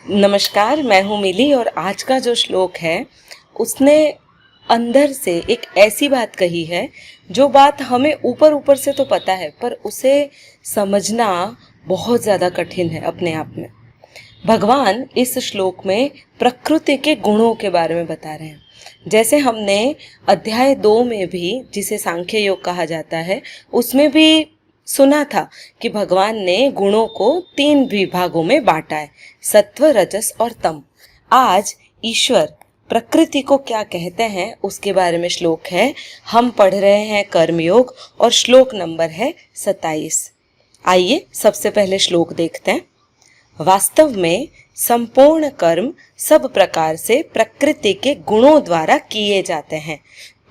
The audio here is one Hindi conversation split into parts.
नमस्कार, मैं हूँ मिली और आज का जो श्लोक है उसने अंदर से एक ऐसी बात कही है जो बात हमें ऊपर ऊपर से तो पता है पर उसे समझना बहुत ज़्यादा कठिन है अपने आप में। भगवान इस श्लोक में प्रकृति के गुणों के बारे में बता रहे हैं। जैसे हमने अध्याय 2 में भी, जिसे सांख्य योग कहा जाता है, उसमें भी सुना था कि भगवान ने गुणों को 3 विभागों में बांटा है, सत्व, रजस और तम। आज ईश्वर प्रकृति को क्या कहते हैं उसके बारे में श्लोक है। हम पढ़ रहे हैं कर्मयोग और श्लोक नंबर है 27। आइए सबसे पहले श्लोक देखते हैं। वास्तव में संपूर्ण कर्म सब प्रकार से प्रकृति के गुणों द्वारा किए जाते हैं,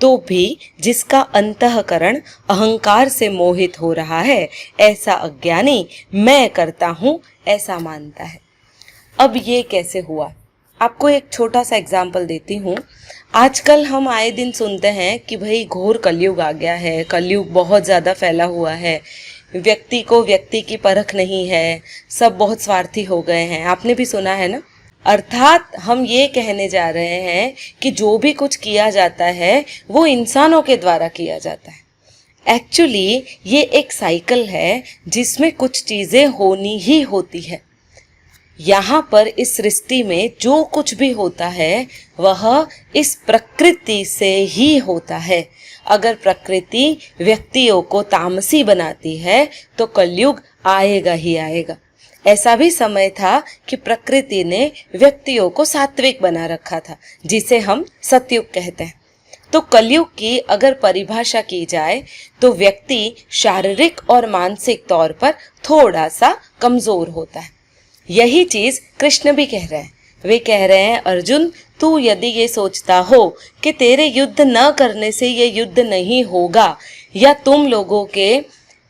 तो भी जिसका अंतःकरण अहंकार से मोहित हो रहा है, ऐसा अज्ञानी मैं करता हूँ ऐसा मानता है। अब ये कैसे हुआ? आपको एक छोटा सा एग्जाम्पल देती हूँ। आजकल हम आए दिन सुनते हैं कि भाई घोर कलयुग आ गया है, कलयुग बहुत ज़्यादा फैला हुआ है, व्यक्ति को व्यक्ति की परख नहीं है, सब बहुत स्वार्थी हो गए हैं। आपने भी सुना है ना? अर्थात हम ये कहने जा रहे हैं कि जो भी कुछ किया जाता है वो इंसानों के द्वारा किया जाता है। एक्चुअली ये एक साइकिल है जिसमें कुछ चीज़ें होनी ही होती है। यहाँ पर इस सृष्टि में जो कुछ भी होता है वह इस प्रकृति से ही होता है। अगर प्रकृति व्यक्तियों को तामसी बनाती है तो कलयुग आएगा ही आएगा। ऐसा भी समय था कि प्रकृति ने व्यक्तियों को सात्विक बना रखा था, जिसे हम सतयुग कहते हैं। तो कलयुग की अगर परिभाषा की जाए तो व्यक्ति शारीरिक और मानसिक तौर पर थोड़ा सा कमजोर होता है। यही चीज कृष्ण भी कह रहे हैं। वे कह रहे हैं, अर्जुन तू यदि ये सोचता हो कि तेरे युद्ध न करने से ये युद्ध नहीं होगा, या तुम लोगों के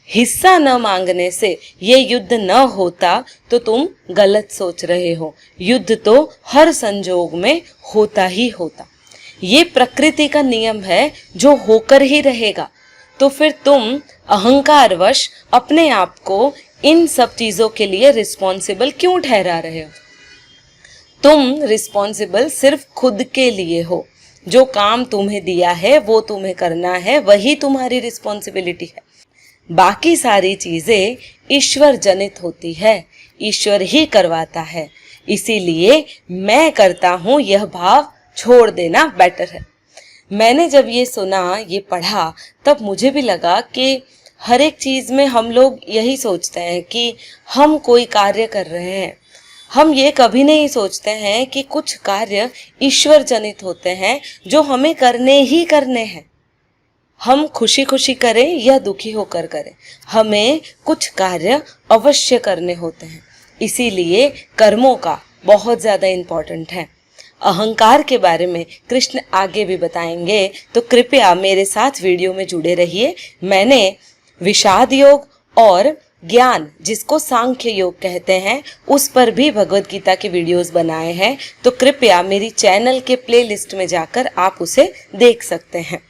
हिस्सा न मांगने से ये युद्ध न होता, तो तुम गलत सोच रहे हो। युद्ध तो हर संजोग में होता ही होता। ये प्रकृति का नियम है जो होकर ही रहेगा। तो फिर तुम अहंकारवश अपने आप को इन सब चीजों के लिए रिस्पॉन्सिबल क्यों ठहरा रहे हो? तुम रिस्पॉन्सिबल सिर्फ खुद के लिए हो। जो काम तुम्हें दिया है वो तुम्हें करना है, वही तुम्हारी रिस्पॉन्सिबिलिटी है। बाकी सारी चीजें ईश्वर जनित होती है, ईश्वर ही करवाता है। इसीलिए मैं करता हूँ यह भाव छोड़ देना बेटर है। मैंने जब ये सुना, ये पढ़ा, तब मुझे भी लगा कि हर एक चीज में हम लोग यही सोचते हैं कि हम कोई कार्य कर रहे हैं। हम ये कभी नहीं सोचते हैं कि कुछ कार्य ईश्वर जनित होते हैं जो हमें करने ही करने हैं। हम खुशी खुशी करें या दुखी होकर करें, हमें कुछ कार्य अवश्य करने होते हैं। इसीलिए कर्मों का बहुत ज़्यादा इम्पोर्टेंट है। अहंकार के बारे में कृष्ण आगे भी बताएंगे, तो कृपया मेरे साथ वीडियो में जुड़े रहिए। मैंने विषाद योग और ज्ञान, जिसको सांख्य योग कहते हैं, उस पर भी भगवद गीता के वीडियोस बनाए हैं। तो कृपया मेरी चैनल के प्लेलिस्ट में जाकर आप उसे देख सकते हैं।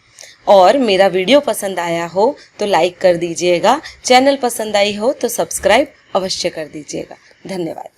और मेरा वीडियो पसंद आया हो तो लाइक कर दीजिएगा, चैनल पसंद आई हो तो सब्सक्राइब अवश्य कर दीजिएगा। धन्यवाद।